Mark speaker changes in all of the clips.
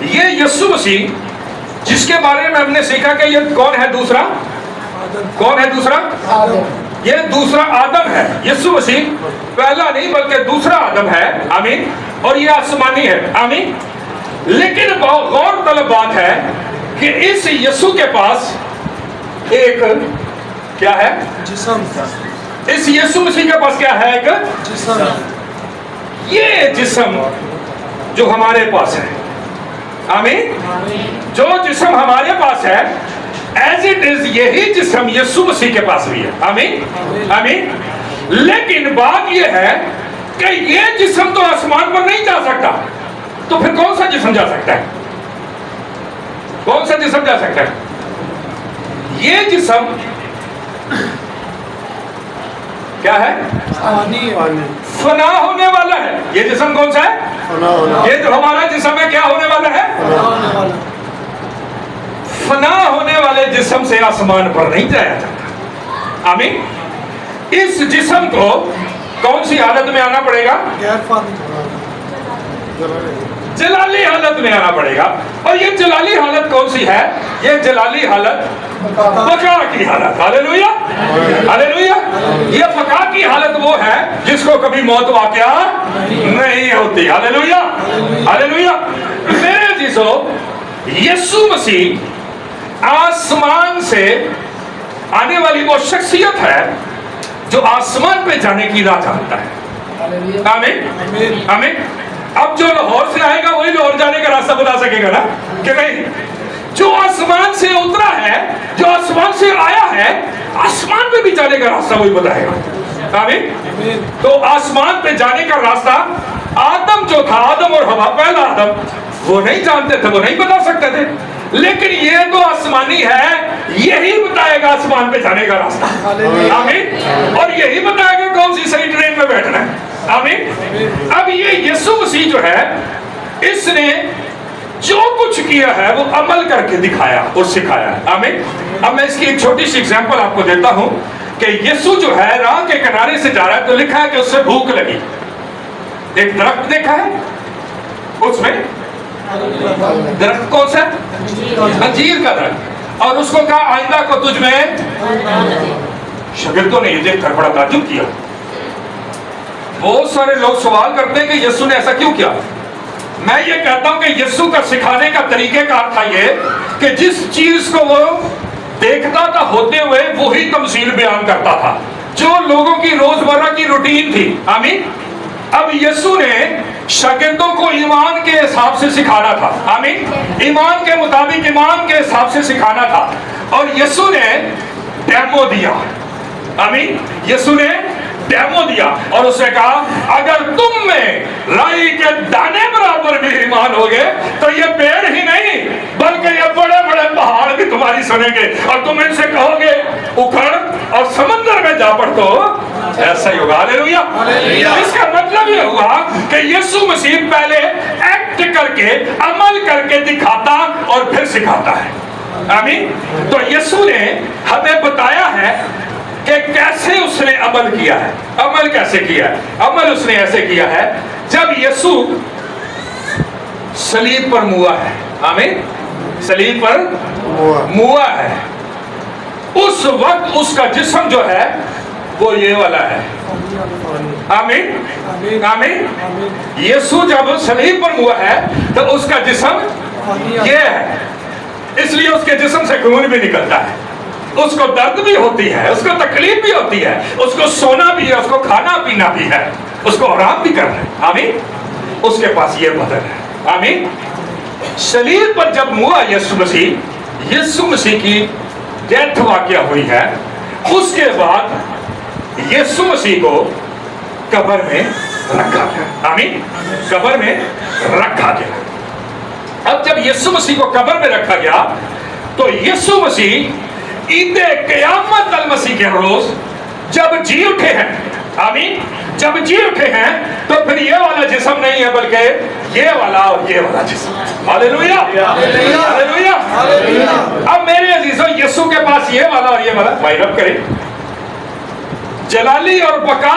Speaker 1: یہ یسوع مسیح جس کے بارے میں ہم نے سیکھا کہ یہ کون ہے دوسرا؟ کون ہے دوسرا؟ یہ دوسرا آدم ہے. یسوع مسیح پہلا نہیں بلکہ دوسرا آدم ہے. آمین. اور یہ آسمانی ہے. آمین. لیکن بہت غور طلب بات ہے کہ اس یسوع کے پاس ایک کیا ہے؟
Speaker 2: جسم.
Speaker 1: اس یسوع مسیح کے پاس کیا ہے؟ ایک
Speaker 2: جسم.
Speaker 1: یہ جسم جو ہمارے پاس ہے. آمین. جو جسم ہمارے پاس ہے ایز اٹ از یہی جسم یسوع مسیح کے پاس بھی ہے. آمین. آمین. لیکن بات یہ ہے کہ یہ جسم تو آسمان پر نہیں جا سکتا، تو پھر کون سا جسم جا سکتا ہے؟ کون سا جسم جا سکتا ہے؟ یہ جسم کیا ہے؟ فنا ہونے والا ہے. یہ جسم کون سا ہے؟ یہ جو ہمارا جسم ہے کیا ہونے والا ہے؟ فنا ہونے والے جسم سے آسمان پر نہیں جایا جاتا. آمین. اس جسم کو کون سی حالت میں آنا پڑے گا؟ جلالی حالت میں آنا پڑے گا. اور یہ جلالی حالت کون سی ہے؟ یہ جلالی حالت بقا کی حالت. ہاللیلویا. ہاللیلویا. یہ بقا کی حالت وہ ہے جس کو کبھی موت واقعہ نہیں ہوتی. ہاللیلویا. ہاللیلویا. میرے عزیزو، یسوع مسیح آسمان سے آنے والی وہ شخصیت ہے جو آسمان پہ جانے کی راہ جانتا ہے. آمین. آمین. اب جو لاہور سے آئے گا وہی لاہور جانے کا راستہ بتا سکے گا نا کہ نہیں؟ جو آسمان سے اترا ہے، جو آسمان سے آیا ہے، آسمان پہ بھی جانے کا راستہ وہی بتائے گا. آمین. تو آسمان پہ جانے کا راستہ آدم جو تھا، آدم اور حوا، پہلا آدم، وہ نہیں جانتے تھے، وہ نہیں بتا سکتے تھے. لیکن یہ تو آسمانی ہے، یہی بتائے گا آسمان پہ جانے کا راستہ. آمین. اور یہی بتائے گا کون سی صحیح ٹرین میں بیٹھنا ہے. آمین. اب یہ یسوع مسیح جو ہے، اس نے جو کچھ کیا ہے وہ عمل کر کے دکھایا اور سکھایا ہے. آمین. اب میں اس کی ایک چھوٹی سی ایگزامپل آپ کو دیتا ہوں کہ یسوع جو ہے راہ کے کنارے سے جا رہا ہے تو لکھا ہے کہ اس سے بھوک لگی. ایک درخت دیکھا ہے، اس میں درخت کون سا؟ انجیر کا درخت. اور اس کو کہا آئندہ کو تجھ میں. شاگردوں نے یہ دیکھ کر بڑا تعجب کیا. بہت سارے لوگ سوال کرتے ہیں کہ یسوع نے ایسا کیوں کیا. میں یہ کہتا ہوں کہ یسوع کا سکھانے کا طریقہ کار تھا یہ کہ جس چیز کو وہ دیکھتا تھا ہوتے ہوئے وہی تمثیل بیان کرتا تھا جو لوگوں کی روزمرہ کی روٹین تھی. آمین. اب یسوع نے شاگردوں کو ایمان کے حساب سے سکھانا تھا. آمین. ایمان کے مطابق، ایمان کے حساب سے سکھانا تھا. اور یسوع نے ڈیمو دیا. آمین. یسوع نے ڈیمو دیا اور اس نے کہا اگر تم میں رائی کے دانے برابر بھی ایمان ہوگے تو یہ پیڑ ہی نہیں بلکہ یہ بڑے بڑے پہاڑ بھی تمہاری سنیں گے اور تم ان سے کہو گے اکھڑ اور سمندر میں جا پڑ تو ایسا ہی ہوگا. ہاللیلویا. اس کا مطلب یہ ہوا کہ یسوع مسیح پہلے ایکٹ کر کے، عمل کر کے دکھاتا اور پھر سکھاتا ہے. آمین. تو یسوع نے ہمیں بتایا ہے کہ کیسے اس نے عمل کیا ہے. عمل کیسے کیا ہے؟ عمل اس نے ایسے کیا ہے جب یسوع صلیب پر موا ہے. آمین. صلیب پر موا ہے، اس وقت اس کا جسم جو ہے وہ یہ والا ہے. آمین. آمین. یسوع جب صلیب پر موا ہے تو اس کا جسم یہ ہے، اس لیے اس کے جسم سے خون بھی نکلتا ہے، اس کو درد بھی ہوتی ہے، اس کو تکلیف بھی ہوتی ہے، اس کو سونا بھی ہے، اس کو کھانا پینا بھی ہے، اس کو آرام بھی کرنا ہے. آمین. اس کے پاس یہ بدن ہے. آمین. صلیب پر جب موا یسوع مسیح کی ڈیتھ واقعہ ہوئی ہے، اس کے بعد یسوع مسیح کو قبر میں رکھا گیا. آمین. قبر میں رکھا گیا. اب جب یسوع مسیح کو قبر میں رکھا گیا تو یسوع مسیح عید قیامت المسیح کے روز جب جی اٹھے ہیں. آمین. جب جی اٹھے ہیں تو پھر یہ والا جسم نہیں ہے بلکہ یہ والا اور یہ والا جسم. ہاللیلویا. ہاللیلویا. اب میرے عزیزوں، یسوع کے پاس یہ والا اور یہ والا، بھائی رب کرے، جلالی اور بقا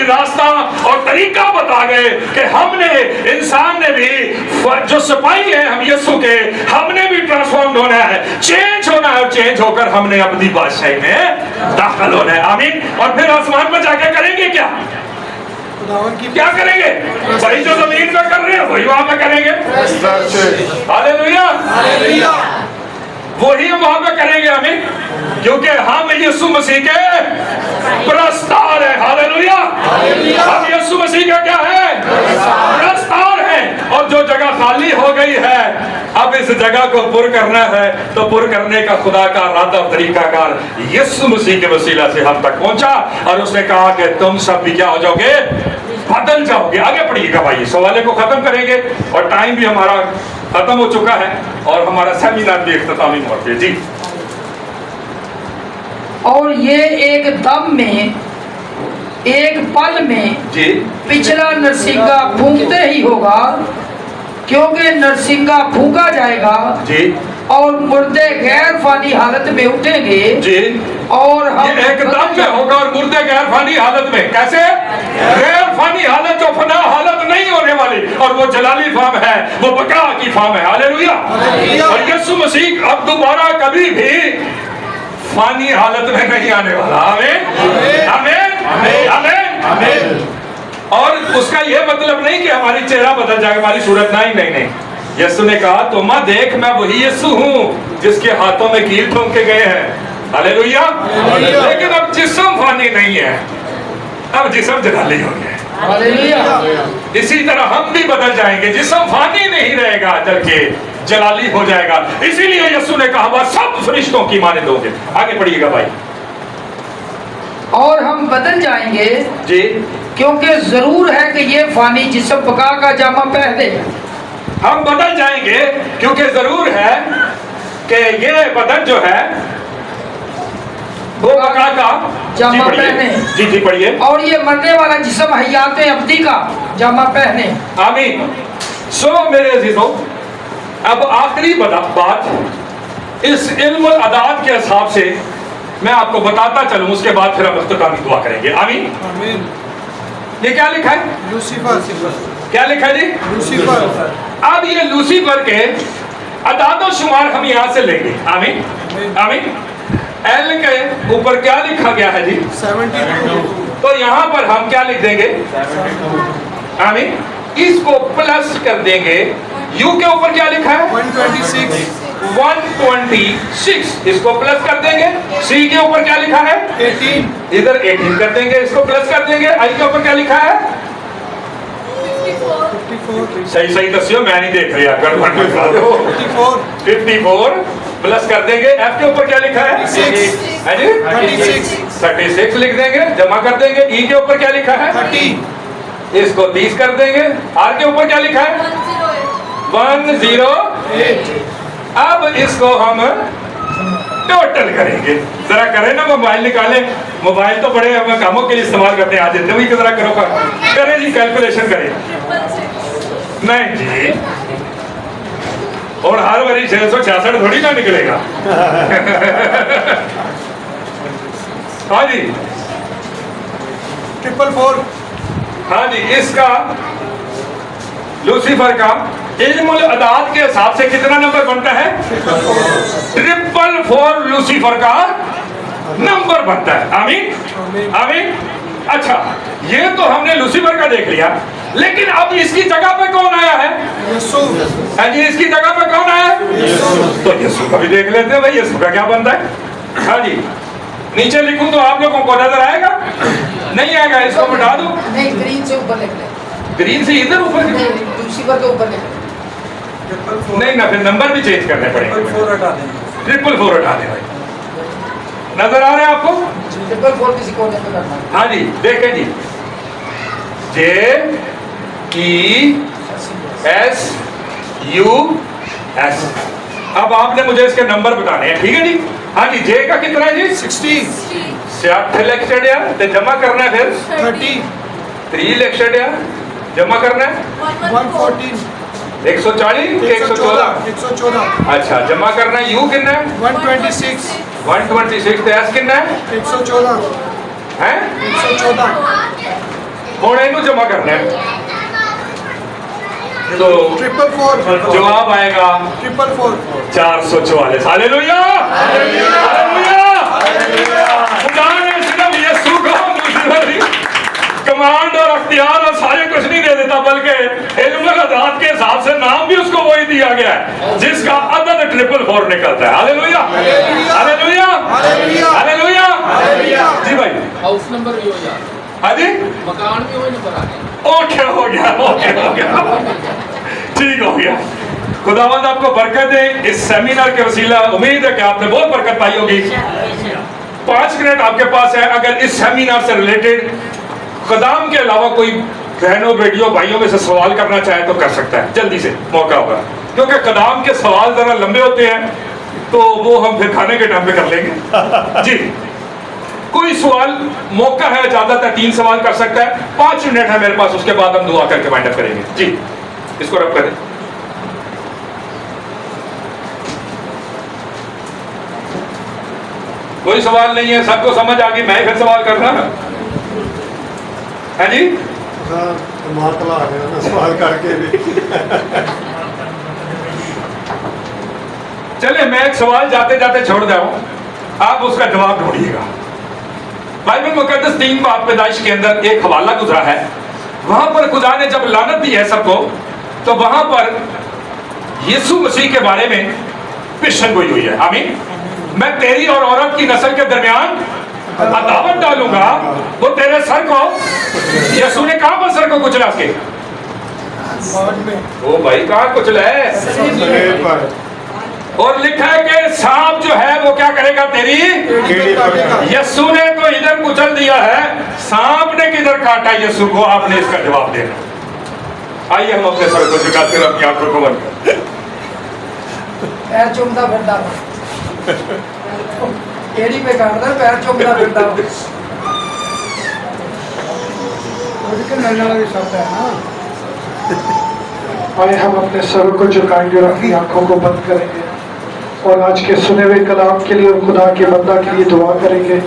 Speaker 1: بھی راستہ اور طریقہ بتا گئے کہ ہم نے انسان نے بھی جو سپاہی ہیں ہم یسوع کے ہم نے بھی ٹرانسفارمڈ ہونا ہے چینج ہونا ہے اور چینج ہو کر ہم نے اپنی بادشاہی میں داخل ہونا ہے آمین اور پھر آسمان میں جا کے کریں گے کیا کریں گے وہی جو زمین پہ کر رہے ہیں وہی وہاں پہ کریں گے ہاللیلویا وہی ہم وہاں پہ کریں گے آمین کیونکہ ہم یسوع مسیح کے پرستار ہیں ہاللیلویا ہم یسوع مسیح کا کیا ہے پرستار ہیں اور جو جگہ خالی ہو گئی ہے اب اس جگہ کو پر کرنا ہے تو پر کرنے کا خدا کا ارادہ اور طریقہ کار یسوع مسیح کے وسیلہ سے ہم تک پہنچا اور اس نے کہا کہ تم سب بھی کیا ہو جاؤ گے بدل جاؤ گے آگے پڑھیے گا بھائی سوالے کو ختم کریں گے اور ٹائم بھی ہمارا ختم ہو چکا ہے اور ہمارا سیمینار بھی اختتامی موڑ پہ جی
Speaker 2: اور یہ ایک دم میں ایک پل میں
Speaker 1: جی
Speaker 2: پچھلا نرسنگا پھونکتے ہی ہوگا کیونکہ نرسنگا پھونکا جائے گا
Speaker 1: جی
Speaker 2: اور مردے غیر فانی حالت میں اٹھیں گے
Speaker 1: جی
Speaker 2: اور ہم
Speaker 1: یہ ایک دم میں ہوگا اور مردے غیر فانی حالت میں کیسے غیر فانی حالت جو فنا حالت نہیں ہونے والی اور وہ جلالی فارم ہے وہ بقا کی فارم ہے ہاللیلویا اور یسوع مسیح اب دوبارہ کبھی بھی فانی حالت میں نہیں آنے والا آمین آمین آمین آمین اور اس کا یہ مطلب نہیں کہ ہماری چہرہ بدل جائے ہماری صورت نہیں یسوع نے کہا تو ماں دیکھ میں وہی یسوع ہوں جس کے ہاتھوں میں کیل ٹھونکے گئے ہیں ہاللیلویا لیکن اب جسم فانی نہیں ہے اب جسم جلالی ہو گیا اسی طرح ہم بھی بدل جائیں گے جسم فانی نہیں رہے گا بلکہ جلالی ہو جائے گا اسی لیے یسوع نے کہا وہ سب فرشتوں کی مانند ہوں گے آگے پڑھیے گا بھائی
Speaker 2: اور ہم بدل جائیں گے
Speaker 1: جی
Speaker 2: کیونکہ ضرور ہے کہ یہ فانی جسم بقا کا جامہ پہنے
Speaker 1: ہم بدل جائیں گے کیونکہ ضرور ہے کہ یہ بدن جو ہے وہ بقا کا
Speaker 2: جامہ پہنے
Speaker 1: جی پڑھیے
Speaker 2: اور یہ مرنے والا جسم حیات ابدی کا جامہ پہنے
Speaker 1: آمین سنو میرے عزیزوں اب آخری بات اس علم الاعداد کے حساب سے میں آپ کو بتاتا چلوں اس کے بعد پھر ہم اختتامی دعا کریں گے آمین یہ کیا لکھا ہے
Speaker 3: لوسیفر
Speaker 1: کیا لکھا ہے جی
Speaker 3: لوسیفر
Speaker 1: اب یہ لوسیفر کے اعداد و شمار ہم یہاں سے لیں گے آمین آمین ایل کے اوپر کیا لکھا گیا ہے جی
Speaker 3: 72
Speaker 1: تو یہاں پر ہم کیا لکھ دیں گے آمین اس کو پلس کر دیں گے یو کے اوپر کیا لکھا ہے 126 اس کو پلس کر دیں گے سی کے اوپر کیا لکھا ہے
Speaker 3: 18
Speaker 1: ادھر 18 کر دیں گے اس کو پلس کر دیں گے آئی کے اوپر کیا لکھا ہے
Speaker 3: 54
Speaker 1: صحیح دسیو میں نہیں دیکھ رہا گڑبڑ لکھا دو 54 پلس کر دیں گے ایف کے اوپر کیا لکھا ہے 36 لکھ دیں گے جمع کر دیں گے ای کے اوپر کیا لکھا ہے
Speaker 3: 30
Speaker 1: اس کو 30 کر دیں گے آر کے اوپر کیا لکھا ہے 108 اب اس کو ہم ٹوٹل کریں گے ذرا کریں نا موبائل نکالیں موبائل تو بڑے ہمیں کاموں کے لیے استعمال کرتے ہیں آج زندگی کی ذرا کرو کریں جی کیلکولیشن کریں نہیں جی اور ہر باری 666 تھوڑی نہ نکلے گا ہاں جی
Speaker 3: 444
Speaker 1: ہاں جی اس کا لوسیفر کا علم الاعداد کے حساب سے کتنا نمبر بنتا ہے 444 لوسیفر کا نمبر بنتا ہے آمین آمین اچھا یہ تو ہم نے لوسیفر کا دیکھ لیا لیکن اب اس کی جگہ پہ کون آیا ہے
Speaker 3: یسوع
Speaker 1: ہاں جی اس کی جگہ پہ کون آیا ہے تو یسوع کا بھی دیکھ لیتے ہیں بھائی یسوع کا کیا بنتا ہے ہاں جی نیچے لکھوں تو آپ لوگوں کو نظر آئے گا نہیں آئے گا اس کو مٹا دوں
Speaker 2: نہیں گرین سے اوپر لکھ لیں
Speaker 1: گرین سے ادھر اوپر
Speaker 2: نہیں لوسیفر کے اوپر لکھ لیں
Speaker 1: نہیں نہ پھر نمبر بھی چینج کرنے پڑیں گے
Speaker 3: 4 ہٹا دیں
Speaker 1: 444 ہٹا دیں بھائی نظر آ رہے ہیں آپ کو
Speaker 2: 444 کسی کونے پہ کرنا ہے
Speaker 1: ہاں جی دیکھیں جی جے ای ایس یو ایس اب آپ نے مجھے اس کے نمبر بتانے ہیں ٹھیک ہے جی ہاں جی جے کا کتنا ہے جی
Speaker 3: 60
Speaker 1: 60 لکھ چڑیا تو جمع کرنا ہے پھر
Speaker 3: 30
Speaker 1: 3 لکھ چڑیا جمع کرنا ہے
Speaker 3: 114
Speaker 1: 140 کہ 114
Speaker 3: 114
Speaker 1: اچھا جمع کرنا ہے یو کتنا ہے
Speaker 3: 126
Speaker 1: 126 تو ایس کتنا ہے
Speaker 3: 114
Speaker 1: ہیں
Speaker 3: 114
Speaker 1: ہوں یہ جمع کرنا ہے تو
Speaker 3: 444
Speaker 1: جواب آئے گا
Speaker 3: 444
Speaker 1: 444. ہاللیلویا خدا نے صرف یسوع کو کمانڈ اور اختیار اور سارے کچھ نہیں دے دیتا بلکہ علم العداد کے حساب سے نام بھی اس کو وہی دیا گیا ہے جس کا عدد 444 نکلتا ہے. ہاللیلویا ہاللیلویا ہاللیلویا. جی بھائی
Speaker 4: ہاؤس نمبر بھی ہو جائے,
Speaker 1: ہاں جی
Speaker 4: مکان بھی وہی نمبر آ گیا.
Speaker 1: اوکے ہو گیا ٹھیک ہو گیا. خداوند آپ کو برکت دے. اس سیمینار کے وسیلہ امید ہے کہ آپ نے بہت برکت پائی ہوگی. 5 منٹ آپ کے پاس ہے. اگر اس سیمینار سے ریلیٹڈ قدام کے علاوہ کوئی بہنوں بیٹیوں بھائیوں میں سے سوال کرنا چاہے تو کر سکتا ہے. جلدی سے موقع ہوگا کیونکہ قدام کے سوال ذرا لمبے ہوتے ہیں تو وہ ہم پھر کھانے کے ٹائم پہ کر لیں گے. جی کوئی سوال موقع ہے, اجازت ہے, 3 سوال کر سکتا ہے. 5 منٹ ہے میرے پاس, اس کے بعد ہم دعا کر کے وائنڈ اپ کریں گے. جی اس کو رب کریں. کوئی سوال نہیں ہے, سب کو سمجھ آ گئی. میں پھر سوال کرنا ہے جی.
Speaker 3: ماتلا آ گیا نا سوال کر کے بھی.
Speaker 1: چلے میں ایک سوال جاتے جاتے چھوڑ دیا ہوں, آپ اس کا جواب ڈھونڈیے گا. بائبل مقدس 3 باب پیدائش کے اندر ایک حوالہ گزرا ہے. وہاں پر خدا نے جب لعنت دی ہے سب کو, تو وہاں پر یسوع مسیح کے بارے میں پیشن گوئی ہوئی ہے. آمین. میں تیری اور عورت کی نسل کے درمیان عداوت ڈالوں گا, وہ تیرے سر کو. یسوع نے کہاں پر سر کو کچلا اس کے؟ وہ بھائی کہاں کچلا ہے؟ اور لکھا ہے کہ سانپ جو ہے وہ کیا کرے گا تیری. یسوع نے تو ادھر کچل دیا ہے, سانپ نے کدھر کاٹا یسوع کو؟ آپ نے اس کا جواب دینا. آئیے ہم اپنے سر کو جھکاتے ہوئے اپنی آنکھوں کو بند کریں.
Speaker 2: پیر چومتا پھرتا ایڑی پہ کاٹتا پیر چومتا پھرتا.
Speaker 5: آئے ہم اپنے سروں کو جھکائیں گے اور اپنی آنکھوں کو بند کریں گے اور آج کے سنے ہوئے کلام کے لیے اور خدا کے بندہ کے لیے دعا کریں گے.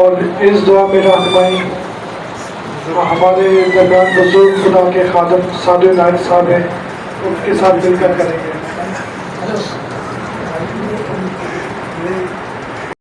Speaker 5: اور اس دعا میں رہنمائی ہمارے درمیان بزرگ خدا کے خادم سعد نائک صاحب ہیں, ان کے ساتھ مل کر کریں گے.